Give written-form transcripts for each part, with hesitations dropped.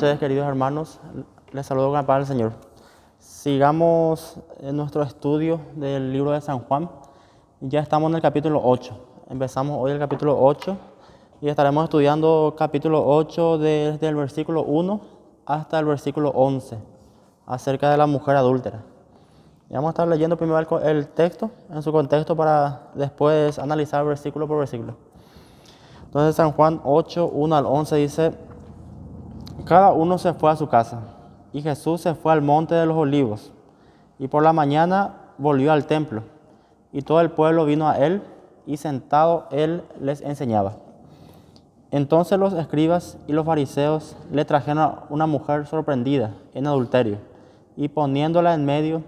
noches, queridos hermanos. Les saludo con la paz del Señor. Sigamos en nuestro estudio del libro de San Juan. Ya estamos en el capítulo 8. Empezamos hoy el capítulo 8 y estaremos estudiando capítulo 8 desde el versículo 1 hasta el versículo 11, acerca de la mujer adúltera. Y vamos a estar leyendo primero el texto en su contexto para después analizar versículo por versículo. Entonces San Juan 8, 1 al 11 dice: cada uno se fue a su casa, y Jesús se fue al monte de los olivos, y por la mañana volvió al templo, y todo el pueblo vino a él, y sentado él les enseñaba. Entonces los escribas y los fariseos le trajeron a una mujer sorprendida en adulterio, y poniéndola en medio,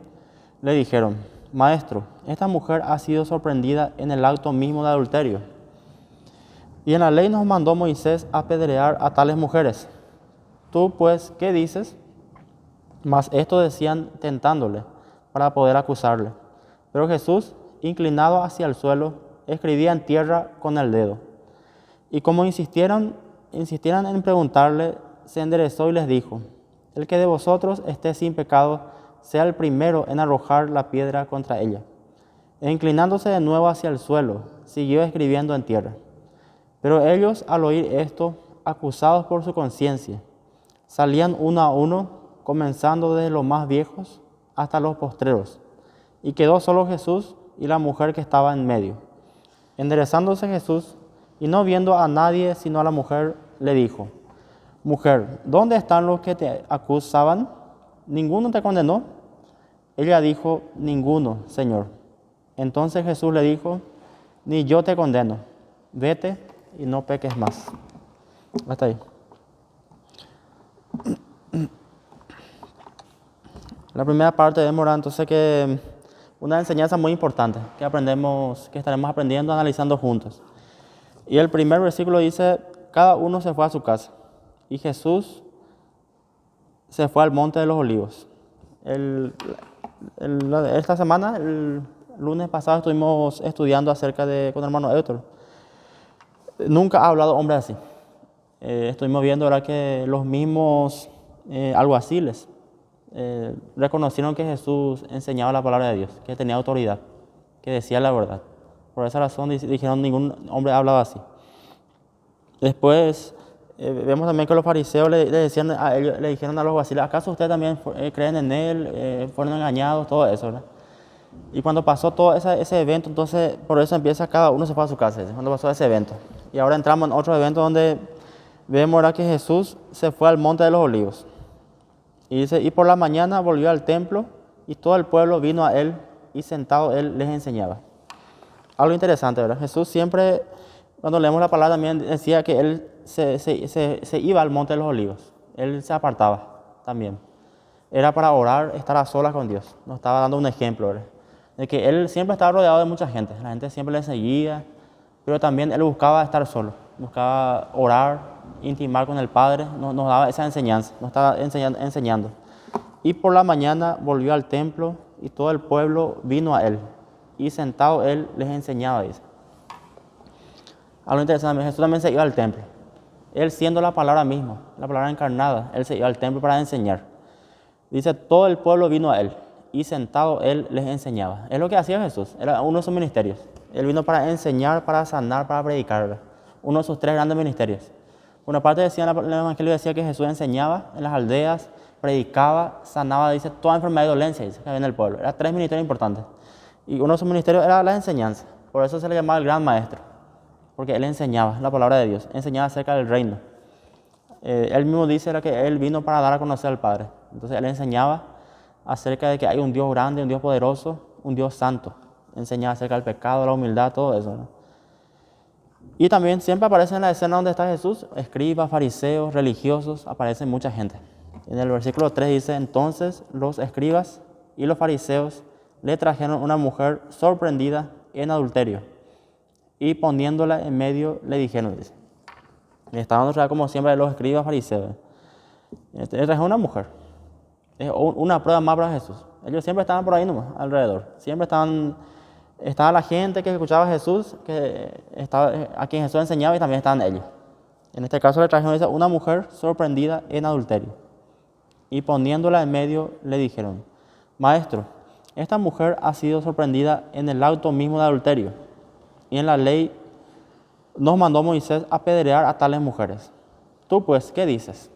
le dijeron: Maestro, esta mujer ha sido sorprendida en el acto mismo de adulterio. Y en la ley nos mandó Moisés apedrear a tales mujeres. Tú, pues, ¿qué dices? Mas esto decían tentándole, para poder acusarle. Pero Jesús, inclinado hacia el suelo, escribía en tierra con el dedo. Y como insistieran en preguntarle, se enderezó y les dijo: el que de vosotros esté sin pecado, sea el primero en arrojar la piedra contra ella. E inclinándose de nuevo hacia el suelo, siguió escribiendo en tierra. Pero ellos, al oír esto, acusados por su conciencia, salían uno a uno, comenzando desde los más viejos hasta los postreros. Y quedó solo Jesús y la mujer que estaba en medio. Enderezándose Jesús, y no viendo a nadie sino a la mujer, le dijo: Mujer, ¿dónde están los que te acusaban? ¿Ninguno te condenó? Ella dijo: Ninguno, Señor. Entonces Jesús le dijo: Ni yo te condeno. Vete y no peques más. Hasta ahí. La primera parte vemos entonces que una enseñanza muy importante que estaremos aprendiendo, analizando juntos. Y el primer versículo dice: cada uno se fue a su casa, y Jesús se fue al monte de los olivos. Esta semana, el lunes pasado, estuvimos estudiando con el hermano Héctor. Nunca ha hablado hombre así. Estuvimos viendo ahora que los mismos alguaciles reconocieron que Jesús enseñaba la palabra de Dios, que tenía autoridad, que decía la verdad. Por esa razón dijeron: ningún hombre hablaba así. Después vemos también que los fariseos le dijeron a los alguaciles: ¿acaso ustedes también creen en él? Fueron engañados, todo eso, ¿verdad? Y cuando pasó todo ese evento, entonces por eso empieza: cada uno se fue a su casa, cuando pasó ese evento. Y ahora entramos en otro evento donde vemos ahora que Jesús se fue al monte de los olivos. Y dice: y por la mañana volvió al templo, y todo el pueblo vino a él, y sentado él les enseñaba. Algo interesante, ¿verdad? Jesús siempre, cuando leemos la palabra, también decía que él se iba al monte de los olivos. Él se apartaba también. Era para orar, estar a solas con Dios. Nos estaba dando un ejemplo, ¿verdad? De que él siempre estaba rodeado de mucha gente. La gente siempre le seguía, pero también él buscaba estar solo. Buscaba orar, intimar con el Padre. Nos daba esa enseñanza, nos estaba enseñando. Y por la mañana volvió al templo, y todo el pueblo vino a él. Y sentado él les enseñaba, dice. Algo interesante, Jesús también se iba al templo. Él, siendo la palabra misma, la palabra encarnada, él se iba al templo para enseñar. Dice: todo el pueblo vino a él, y sentado él les enseñaba. Es lo que hacía Jesús, era uno de sus ministerios. Él vino para enseñar, para sanar, para predicar. Uno de sus 3 grandes ministerios. Una parte decía, en el Evangelio decía que Jesús enseñaba en las aldeas, predicaba, sanaba, dice, toda enfermedad y dolencia, dice, que había en el pueblo. Eran 3 ministerios importantes. Y uno de sus ministerios era la enseñanza. Por eso se le llamaba el gran maestro. Porque él enseñaba la palabra de Dios, enseñaba acerca del reino. Él mismo dice que él vino para dar a conocer al Padre. Entonces él enseñaba acerca de que hay un Dios grande, un Dios poderoso, un Dios santo. Enseñaba acerca del pecado, la humildad, todo eso, ¿no? Y también siempre aparece en la escena donde está Jesús, escribas, fariseos, religiosos, aparece mucha gente. En el versículo 3 dice: entonces los escribas y los fariseos le trajeron una mujer sorprendida en adulterio, y poniéndola en medio le dijeron, dice. Estaban otra vez como siempre los escribas, fariseos. Le trajeron una mujer. Es una prueba más para Jesús. Ellos siempre estaban por ahí nomás, alrededor. Siempre estaba la gente que escuchaba a Jesús, a quien Jesús enseñaba, y también estaban ellos. En este caso le trajeron dice, una mujer sorprendida en adulterio. Y poniéndola en medio le dijeron, Maestro, esta mujer ha sido sorprendida en el acto mismo de adulterio. Y en la ley nos mandó Moisés apedrear a tales mujeres. Tú pues, ¿qué dices?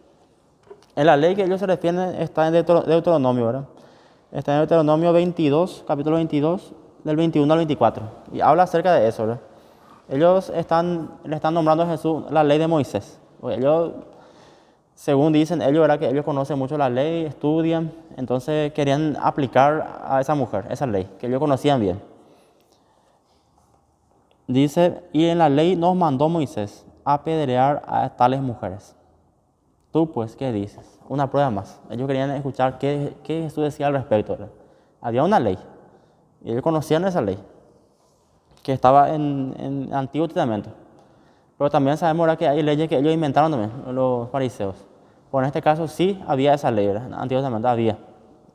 En la ley que ellos se refieren está en Deuteronomio, ¿verdad? Está en Deuteronomio 22, capítulo 22, del 21 al 24. Y habla acerca de eso, ¿verdad? Ellos le están nombrando a Jesús la ley de Moisés. Ellos, según dicen ellos, ¿verdad? Que ellos conocen mucho la ley, estudian, entonces querían aplicar a esa mujer, esa ley, que ellos conocían bien. Dice, y en la ley nos mandó Moisés apedrear a tales mujeres. Tú pues, ¿qué dices? Una prueba más. Ellos querían escuchar qué Jesús decía al respecto, ¿verdad? Había una ley, y ellos conocían esa ley, que estaba en el Antiguo Testamento. Pero también sabemos ahora que hay leyes que ellos inventaron también, los fariseos. Pero en este caso sí había esa ley, ¿verdad? En el Antiguo Testamento había.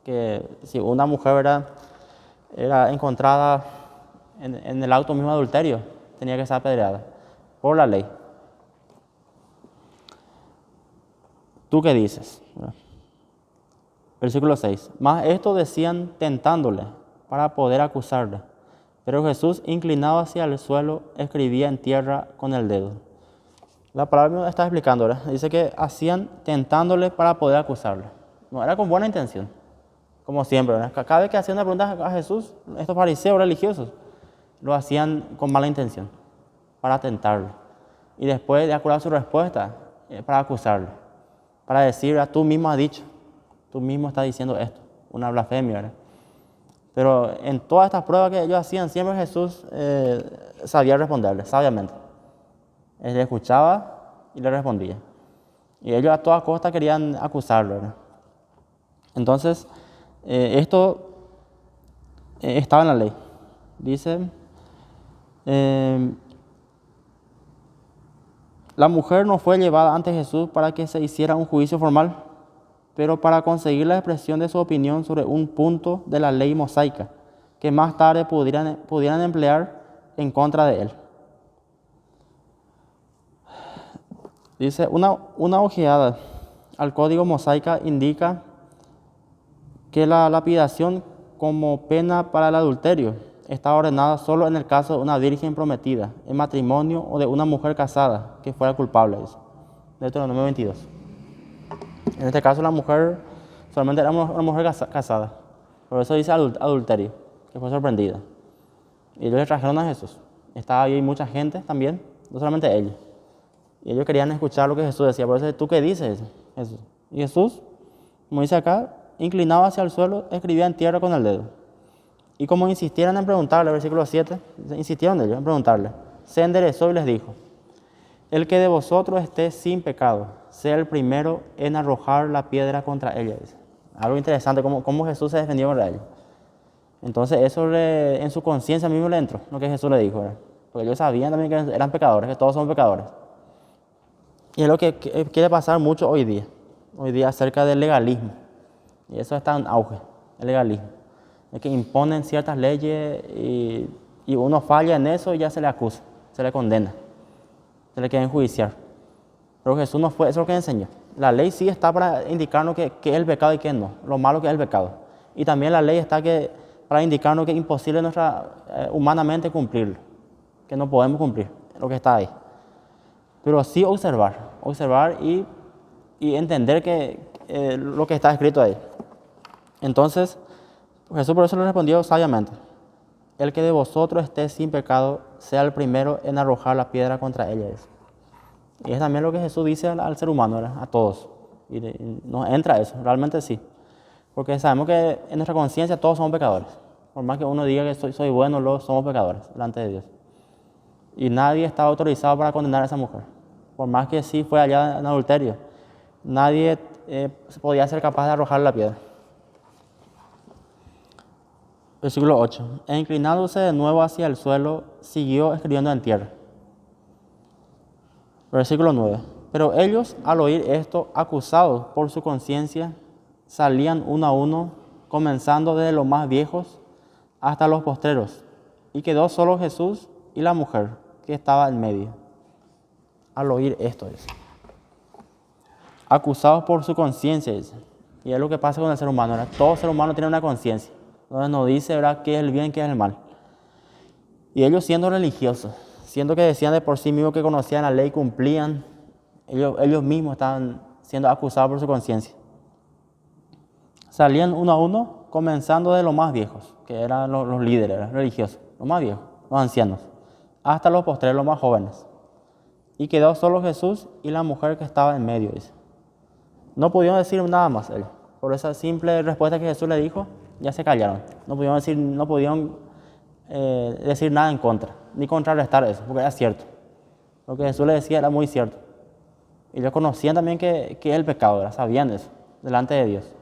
Que si una mujer, ¿verdad?, era encontrada en el acto mismo de adulterio, tenía que ser apedreada por la ley. ¿Tú qué dices? Versículo 6. Mas esto decían tentándole para poder acusarle. Pero Jesús, inclinado hacia el suelo, escribía en tierra con el dedo. La palabra me está explicando, ¿verdad? Dice que hacían tentándole para poder acusarle. No era con buena intención, como siempre, ¿verdad? Cada vez que hacían una pregunta a Jesús, estos fariseos religiosos lo hacían con mala intención, para tentarlo. Y después de acordar su respuesta, para acusarlo, para decir, tú mismo has dicho, tú mismo estás diciendo esto, una blasfemia, ¿verdad? Pero en todas estas pruebas que ellos hacían, siempre Jesús sabía responderle, sabiamente. Él le escuchaba y le respondía. Y ellos a toda costa querían acusarlo, ¿verdad? Entonces, esto estaba en la ley. Dice, la mujer no fue llevada ante Jesús para que se hiciera un juicio formal, pero para conseguir la expresión de su opinión sobre un punto de la ley mosaica, que más tarde pudieran emplear en contra de él. Dice, una ojeada al código mosaica indica que la lapidación como pena para el adulterio está ordenada solo en el caso de una virgen prometida, en matrimonio o de una mujer casada que fuera culpable. Deuteronomio 22. En este caso la mujer solamente era una mujer casada. Por eso dice adulterio, que fue sorprendida. Y ellos le trajeron a Jesús. Estaba ahí mucha gente también, no solamente ellos. Y ellos querían escuchar lo que Jesús decía. Por eso, ¿tú qué dices, Jesús? Y Jesús, como dice acá, inclinado hacia el suelo, escribía en tierra con el dedo. Y como insistieran en preguntarle, versículo 7, insistieron ellos en preguntarle, se enderezó y les dijo, el que de vosotros esté sin pecado, sea el primero en arrojar la piedra contra ella. Dice. Algo interesante, cómo Jesús se defendió contra ellos. Entonces eso en su conciencia mismo le entró, lo que Jesús le dijo, ¿verdad? Porque ellos sabían también que eran pecadores, que todos son pecadores. Y es lo que quiere pasar mucho hoy día acerca del legalismo. Y eso está en auge, el legalismo. Es que imponen ciertas leyes y uno falla en eso y ya se le acusa, se le condena, se le quiere enjuiciar. Pero Jesús no fue eso lo que enseñó. La ley sí está para indicarnos qué es el pecado y qué no, lo malo que es el pecado. Y también la ley está para indicarnos que es imposible humanamente cumplirlo, que no podemos cumplir lo que está ahí. Pero sí observar y entender lo que está escrito ahí. Entonces, Jesús por eso le respondió sabiamente, el que de vosotros esté sin pecado, sea el primero en arrojar la piedra contra ella. Y es también lo que Jesús dice al ser humano, ¿verdad? A todos. Y nos entra eso, realmente sí. Porque sabemos que en nuestra conciencia todos somos pecadores. Por más que uno diga que soy bueno, somos pecadores delante de Dios. Y nadie estaba autorizado para condenar a esa mujer. Por más que sí fue allá en adulterio, nadie podía ser capaz de arrojar la piedra. Versículo 8. E inclinándose de nuevo hacia el suelo, siguió escribiendo en tierra. Versículo 9. Pero ellos, al oír esto, acusados por su conciencia, salían uno a uno, comenzando desde los más viejos hasta los postreros. Y quedó solo Jesús y la mujer, que estaba en medio. al oír esto, dice. Acusados por su conciencia, dice. Y es lo que pasa con el ser humano, ¿verdad? Todo ser humano tiene una conciencia, donde nos dice, ¿verdad?, qué es el bien, qué es el mal. Y ellos siendo religiosos, siendo que decían de por sí mismos que conocían la ley, cumplían, ellos mismos estaban siendo acusados por su conciencia. Salían uno a uno, comenzando de los más viejos, que eran los líderes, ¿verdad?, religiosos, los más viejos, los ancianos, hasta los postreros, los más jóvenes. Y quedó solo Jesús y la mujer que estaba en medio, dice. No pudieron decir nada más ellos. Por esa simple respuesta que Jesús le dijo, ya se callaron. No pudieron decir nada en contra, ni contrarrestar eso, porque era cierto. Lo que Jesús le decía era muy cierto. Y ellos conocían también que es el pecado, ¿verdad? Sabían eso, delante de Dios.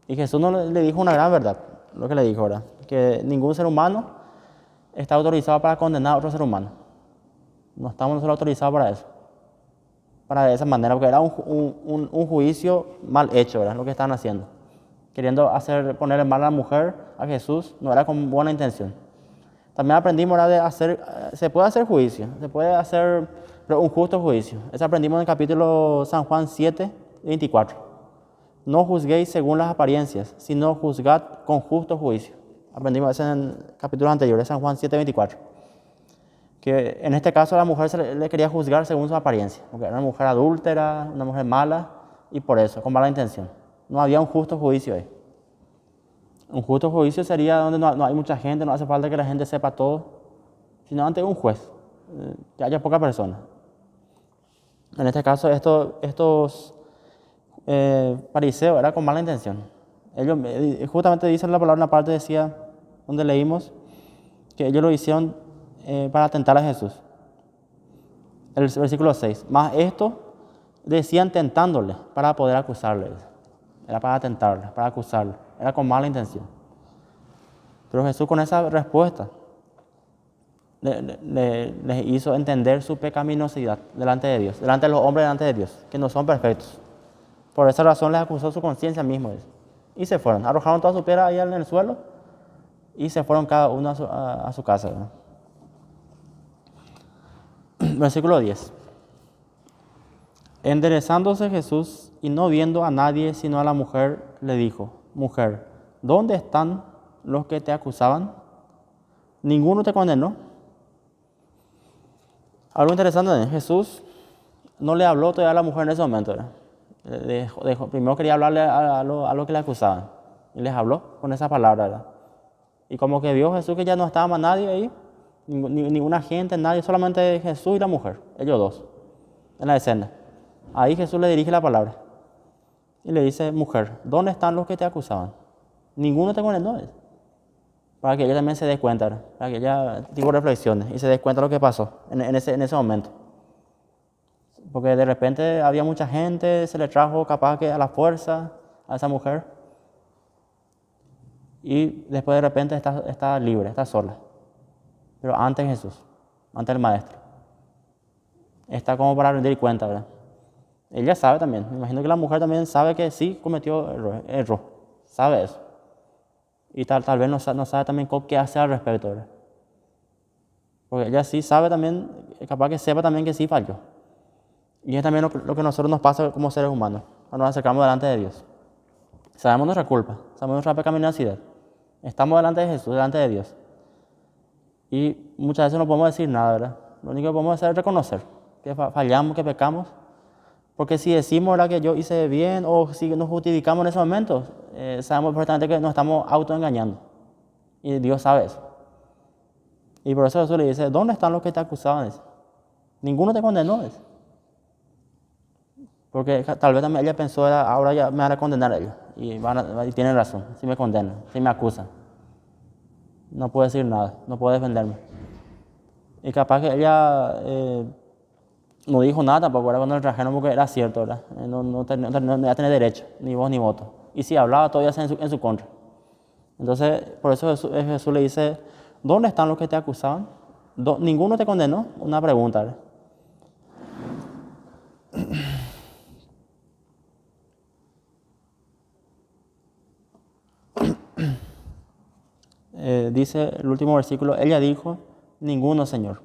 Y Jesús no le dijo una gran verdad, lo que le dijo, ¿verdad? Que ningún ser humano está autorizado para condenar a otro ser humano. No estamos nosotros autorizados para eso. Para de esa manera, porque era un juicio mal hecho, ¿verdad? Lo que estaban haciendo. Queriendo ponerle mal a la mujer, a Jesús, no era con buena intención. También aprendimos, ¿verdad?, se puede hacer juicio, se puede hacer un justo juicio. Eso aprendimos en el capítulo San Juan 7, 24. No juzguéis según las apariencias, sino juzgad con justo juicio. Aprendimos eso en capítulos anteriores, San Juan 7, 24. Que en este caso a la mujer le quería juzgar según su apariencia, porque era una mujer adúltera, una mujer mala, y por eso, con mala intención. No había un justo juicio ahí. Un justo juicio sería donde no hay mucha gente, no hace falta que la gente sepa todo, sino ante un juez, que haya poca persona. En este caso, estos fariseos eran con mala intención. Ellos, justamente dice la palabra, una parte decía, donde leímos, que ellos lo hicieron para tentar a Jesús. El versículo 6. Más esto decían tentándole para poder acusarle. Era para tentarle, para acusarle. Era con mala intención. Pero Jesús con esa respuesta les hizo entender su pecaminosidad delante de Dios, delante de los hombres, delante de Dios, que no son perfectos. Por esa razón les acusó su conciencia mismo. Y se fueron, arrojaron toda su piedra ahí en el suelo y se fueron cada uno a su casa, ¿verdad? Versículo 10. Enderezándose Jesús y no viendo a nadie sino a la mujer, le dijo: Mujer, ¿dónde están los que te acusaban? ¿Ninguno te condenó? Algo interesante, Jesús no le habló todavía a la mujer en ese momento, ¿verdad? Primero quería hablarle a lo que le acusaban y les habló con esa palabra, ¿verdad? Y como que vio Jesús que ya no estaba más nadie ahí, ninguna gente, nadie, solamente Jesús y la mujer, ellos dos, en la escena. Ahí Jesús le dirige la palabra y le dice: Mujer, ¿dónde están los que te acusaban? Ninguno te condenó. Para que ella también se dé cuenta, ¿verdad? Para que ella diga reflexiones y se dé cuenta de lo que pasó en ese momento. Porque de repente había mucha gente, se le trajo capaz que a la fuerza a esa mujer y después de repente está libre, está sola. Pero antes Jesús, antes el Maestro. Está como para rendir cuenta, ¿verdad? Ella sabe también, me imagino que la mujer también sabe que sí cometió error, sabe eso. Y tal vez no sabe también qué hacer al respecto, ¿verdad? Porque ella sí sabe también, capaz que sepa también que sí falló. Y es también lo que a nosotros nos pasa como seres humanos, cuando nos acercamos delante de Dios. Sabemos nuestra culpa, sabemos nuestra pecaminosidad. Estamos delante de Jesús, delante de Dios. Y muchas veces no podemos decir nada, ¿verdad? Lo único que podemos hacer es reconocer que fallamos, que pecamos. Porque si decimos, ¿verdad?, que yo hice bien, o si nos justificamos en ese momento, sabemos perfectamente que nos estamos autoengañando. Y Dios sabe eso. Y por eso Jesús le dice: ¿Dónde están los que te acusaban? Ninguno te condenó. Porque tal vez también ella pensó, ahora ya me van a condenar a ellos. Y tienen razón, si me condenan, si me acusan. No puedo decir nada, no puedo defenderme. Y capaz que ella no dijo nada tampoco, ¿verdad?, cuando le trajeron, porque era cierto, ¿verdad? No iba a tener derecho, ni voz ni voto. Y si hablaba, todo iba a ser en su contra. Entonces, por eso Jesús le dice: ¿Dónde están los que te acusaban? ¿Ninguno te condenó? Una pregunta, ¿verdad? Dice el último versículo: ella dijo: Ninguno, Señor.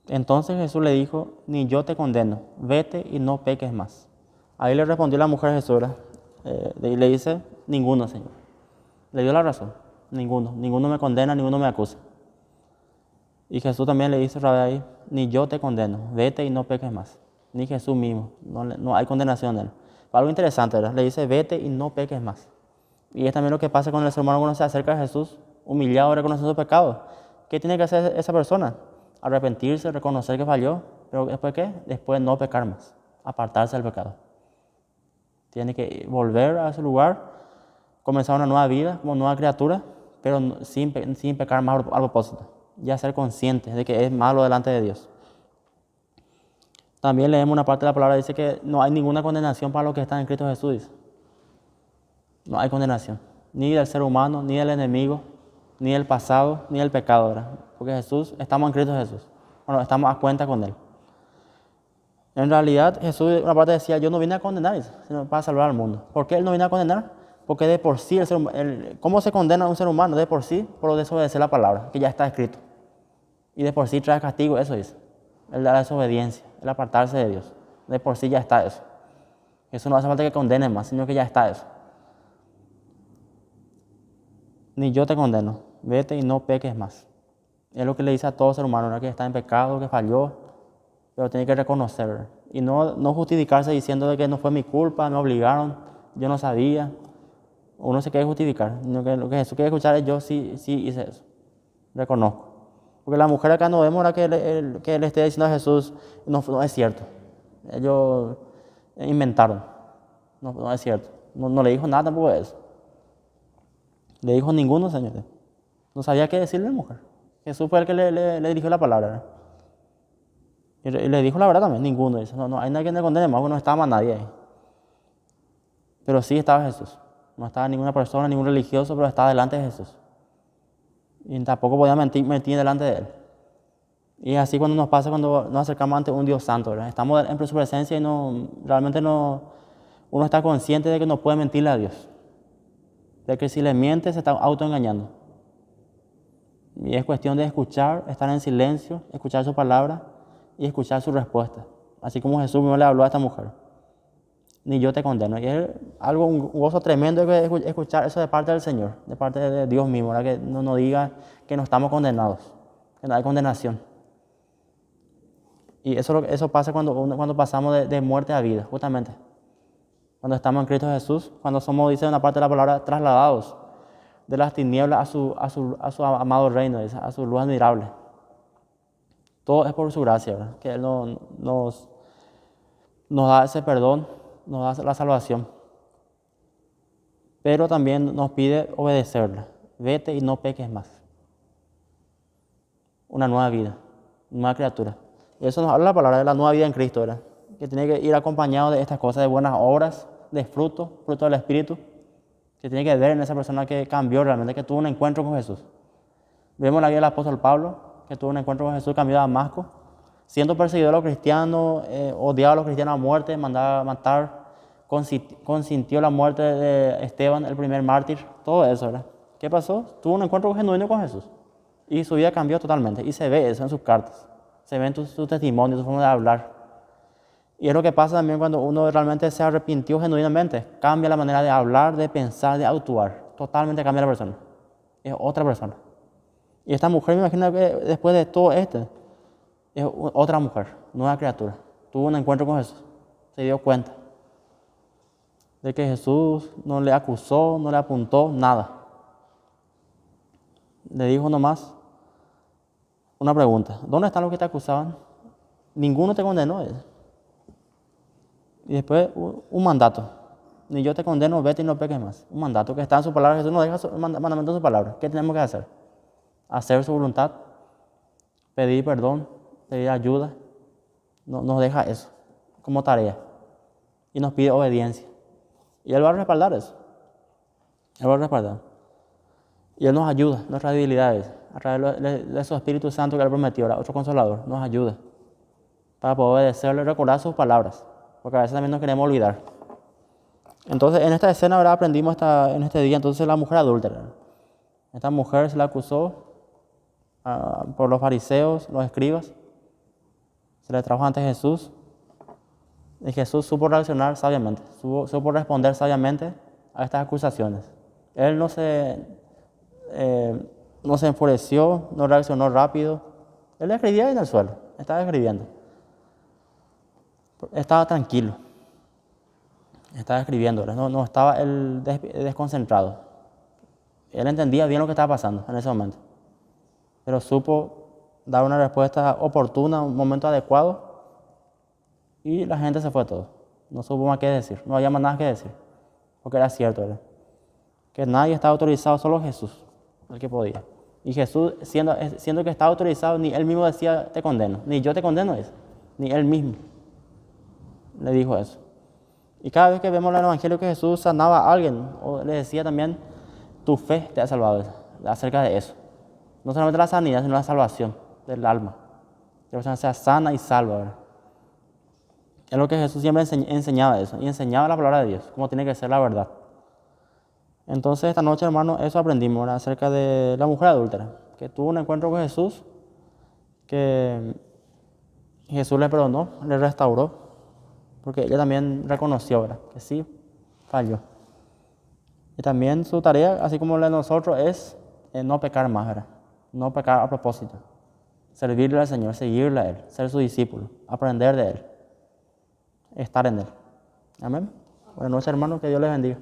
Entonces Jesús le dijo, ni yo te condeno, vete y no peques más. Ahí le respondió la mujer a Jesús, ¿verdad? Y le dice, ninguno, Señor. Le dio la razón, ninguno me condena, ninguno me acusa. Y Jesús también le dice otra vez ahí, ni yo te condeno, vete y no peques más. Ni Jesús mismo, no hay condenación en él. Algo interesante, ¿verdad? Le dice, vete y no peques más. Y es también lo que pasa con el ser humano cuando se acerca a Jesús, humillado, reconociendo su pecado. ¿Qué tiene que hacer esa persona? Arrepentirse, reconocer que falló, pero ¿después qué? Después no pecar más, apartarse del pecado. Tiene que volver a su lugar, comenzar una nueva vida como nueva criatura, pero sin pecar más al propósito. Ya ser consciente de que es malo delante de Dios. También leemos una parte de la palabra, dice que no hay ninguna condenación para los que están en Cristo Jesús. Dice. No hay condenación, ni del ser humano, ni del enemigo, ni del pasado, ni del pecado, ¿verdad? Porque Jesús, estamos en Cristo Jesús. Bueno, estamos a cuenta con Él. En realidad, Jesús, una parte decía, yo no vine a condenar, sino para salvar al mundo. ¿Por qué Él no vino a condenar? Porque de por sí, ¿cómo se condena a un ser humano? De por sí, por desobedecer la palabra, que ya está escrito. Y de por sí trae castigo, eso dice. La desobediencia, el apartarse de Dios. De por sí ya está eso. Eso no hace falta que condene más, sino que ya está eso. Ni yo te condeno, vete y no peques más. Es lo que le dice a todo ser humano, ¿no? Que está en pecado, que falló, pero tiene que reconocer. Y no justificarse diciendo de que no fue mi culpa, me obligaron, yo no sabía. Uno se quiere justificar. Lo que Jesús quiere escuchar es yo sí hice eso. Reconozco. Porque la mujer acá no vemos ahora que él esté diciendo a Jesús, no es cierto. Ellos inventaron. No es cierto. No le dijo nada tampoco de eso. Le dijo ninguno, señores. No sabía qué decirle a la mujer. Jesús fue el que le dirigió la palabra, ¿verdad? Y le dijo la verdad también, ninguno. Dice, no hay nadie que le condene más, porque no estaba más nadie ahí. Pero sí estaba Jesús. No estaba ninguna persona, ningún religioso, pero estaba delante de Jesús. Y tampoco podía mentir delante de Él. Y es así cuando nos pasa cuando nos acercamos ante un Dios santo, ¿verdad? Estamos en su presencia y realmente uno está consciente de que no puede mentirle a Dios. De que si le miente se está autoengañando. Y es cuestión de escuchar, estar en silencio, escuchar su palabra y escuchar su respuesta. Así como Jesús mismo le habló a esta mujer. Ni yo te condeno. Y es algo, un gozo tremendo escuchar eso de parte del Señor, de parte de Dios mismo, ¿verdad? Que no nos diga que no estamos condenados, que no hay condenación. Y eso pasa cuando pasamos de muerte a vida, justamente. Cuando estamos en Cristo Jesús, cuando somos, dice una parte de la palabra, trasladados de las tinieblas a su amado reino, a su luz admirable. Todo es por su gracia, ¿verdad? Que Él nos da ese perdón, nos da la salvación. Pero también nos pide obedecerla. Vete y no peques más. Una nueva vida, nueva criatura. Y eso nos habla la palabra de la nueva vida en Cristo, ¿verdad? Que tiene que ir acompañado de estas cosas, de buenas obras, de fruto del Espíritu, que tiene que ver en esa persona que cambió realmente, que tuvo un encuentro con Jesús. Vemos la vida del apóstol Pablo, que tuvo un encuentro con Jesús, cambió a Damasco, siendo perseguido a los cristianos, odiaba a los cristianos a muerte, mandaba a matar, consintió la muerte de Esteban, el primer mártir, todo eso, ¿verdad? ¿Qué pasó? Tuvo un encuentro genuino con Jesús y su vida cambió totalmente, y se ve eso en sus cartas, se ve en su testimonio, su forma de hablar. Y es lo que pasa también cuando uno realmente se arrepintió genuinamente. Cambia la manera de hablar, de pensar, de actuar. Totalmente cambia la persona. Es otra persona. Y esta mujer, me imagino que después de todo es otra mujer, nueva criatura. Tuvo un encuentro con Jesús. Se dio cuenta de que Jesús no le acusó, no le apuntó, nada. Le dijo nomás una pregunta. ¿Dónde están los que te acusaban? Ninguno te condenó. Y después un mandato. Ni yo te condeno, vete y no peques más. Un mandato que está en su palabra. Jesús nos deja el mandamiento en su palabra. ¿Qué tenemos que hacer? Hacer su voluntad, pedir perdón, pedir ayuda. Nos deja eso como tarea. Y nos pide obediencia. Y Él va a respaldar eso. Él va a respaldar. Y Él nos ayuda, nuestras debilidades. A través de su Espíritu Santo que Él prometió, otro consolador, nos ayuda. Para poder obedecerle y recordar sus palabras. Porque a veces también nos queremos olvidar. Entonces, en esta escena, ¿verdad? Aprendimos en este día, entonces la mujer adúltera. Esta mujer se la acusó por los fariseos, los escribas, Se le trajo ante Jesús y Jesús supo reaccionar sabiamente, supo responder sabiamente a estas acusaciones. Él no se enfureció, no reaccionó rápido. Él escribía en el suelo, estaba escribiendo. Estaba tranquilo, estaba escribiendo, no estaba él desconcentrado. Él entendía bien lo que estaba pasando en ese momento, pero supo dar una respuesta oportuna, un momento adecuado, y la gente se fue todo. No supo más qué decir, no había más nada que decir, porque era cierto, ¿verdad? Que nadie estaba autorizado, solo Jesús, el que podía. Y Jesús, siendo que estaba autorizado, ni él mismo decía, te condeno, ni yo te condeno, ni él mismo le dijo eso. Y cada vez que vemos en el Evangelio que Jesús sanaba a alguien, o le decía también, tu fe te ha salvado, acerca de eso. No solamente la sanidad, sino la salvación del alma. Que la persona sea sana y salva, ¿verdad? Es lo que Jesús siempre enseñaba eso, y enseñaba la palabra de Dios, cómo tiene que ser la verdad. Entonces esta noche, hermano, eso aprendimos, ¿verdad? Acerca de la mujer adúltera, que tuvo un encuentro con Jesús, que Jesús le perdonó, le restauró, porque ella también reconoció, ¿verdad? Que sí, falló. Y también su tarea, así como la de nosotros, es no pecar más, ¿verdad? No pecar a propósito. Servirle al Señor, seguirle a Él, ser su discípulo, aprender de Él, estar en Él. Amén. Buenas noches, hermano, que Dios les bendiga.